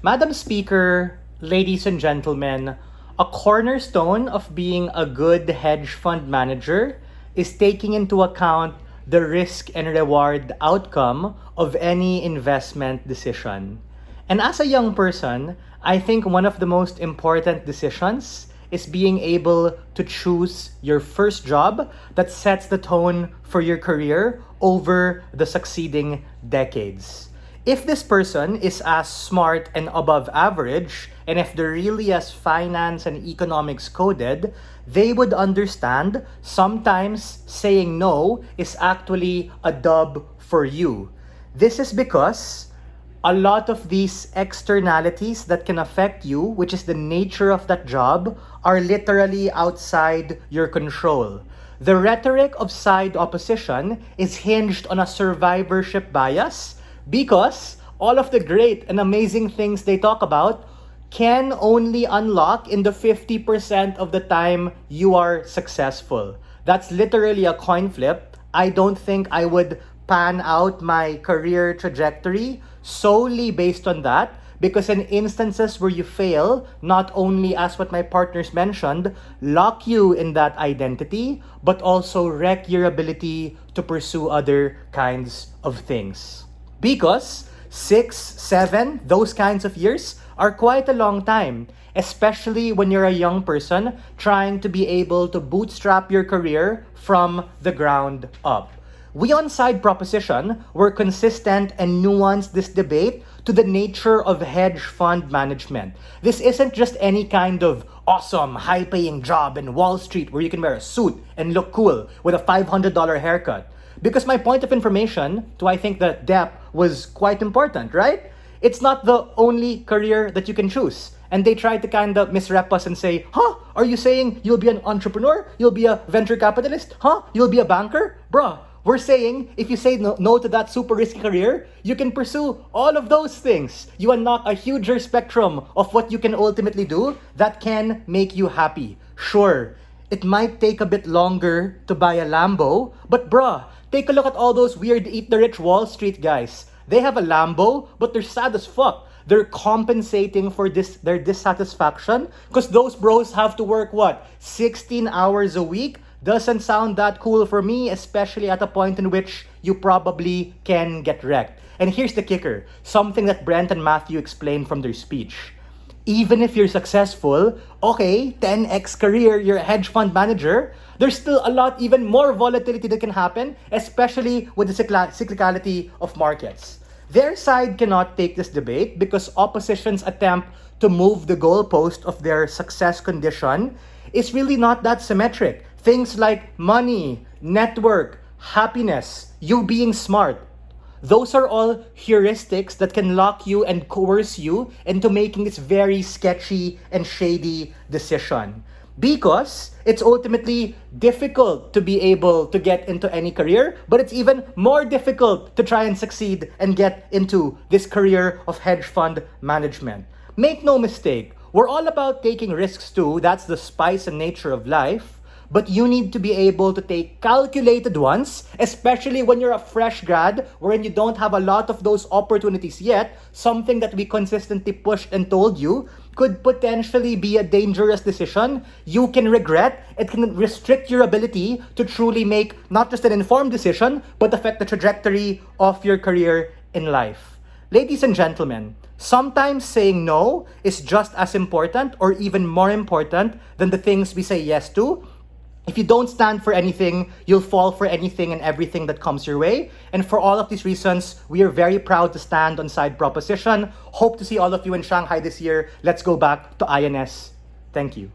Madam Speaker, ladies and gentlemen, a cornerstone of being a good hedge fund manager is taking into account the risk and reward outcome of any investment decision. And as a young person, I think one of the most important decisions is being able to choose your first job that sets the tone for your career over the succeeding decades. If this person is as smart and above average, and if they're really as finance and economics coded, they would understand sometimes saying no is actually a dub for you. This is because a lot of these externalities that can affect you, which is the nature of that job, are literally outside your control. The rhetoric of side opposition is hinged on a survivorship bias because all of the great and amazing things they talk about can only unlock in the 50% of the time you are successful. That's literally a coin flip. I don't think I would pan out my career trajectory solely based on that, because in instances where you fail, not only as what my partners mentioned, lock you in that identity, but also wreck your ability to pursue other kinds of things. Because 6, 7, those kinds of years are quite a long time, especially when you're a young person trying to be able to bootstrap your career from the ground up. We on Side Proposition were consistent and nuanced this debate to the nature of hedge fund management. This isn't just any kind of awesome, high-paying job in Wall Street where you can wear a suit and look cool with a $500 haircut. Because my point of information to I think that depth was quite important, right? It's not the only career that you can choose. And they try to kind of misrep us and say, are you saying you'll be an entrepreneur? You'll be a venture capitalist? You'll be a banker? Bruh, we're saying if you say no to that super risky career, you can pursue all of those things. You unlock a huger spectrum of what you can ultimately do that can make you happy. Sure, it might take a bit longer to buy a Lambo, but bruh, take a look at all those weird Eat the Rich Wall Street guys. They have a Lambo, but they're sad as fuck. They're compensating for their dissatisfaction because those bros have to work, 16 hours a week? Doesn't sound that cool for me, especially at a point in which you probably can get wrecked. And here's the kicker, something that Brent and Matthew explained from their speech. Even if you're successful, 10x career, you're a hedge fund manager, there's still a lot even more volatility that can happen, especially with the cyclicality of markets. Their side cannot take this debate because opposition's attempt to move the goalpost of their success condition is really not that symmetric. Things like money, network, happiness, you being smart, those are all heuristics that can lock you and coerce you into making this very sketchy and shady decision. Because it's ultimately difficult to be able to get into any career, but it's even more difficult to try and succeed and get into this career of hedge fund management. Make no mistake, we're all about taking risks too. That's the spice and nature of life. But you need to be able to take calculated ones, especially when you're a fresh grad, wherein you don't have a lot of those opportunities yet. Something that we consistently pushed and told you could potentially be a dangerous decision. You can regret. It can restrict your ability to truly make not just an informed decision, but affect the trajectory of your career in life. Ladies and gentlemen, sometimes saying no is just as important or even more important than the things we say yes to. If you don't stand for anything, you'll fall for anything and everything that comes your way. And for all of these reasons, we are very proud to stand on Side Proposition. Hope to see all of you in Shanghai this year. Let's go back to INS. Thank you.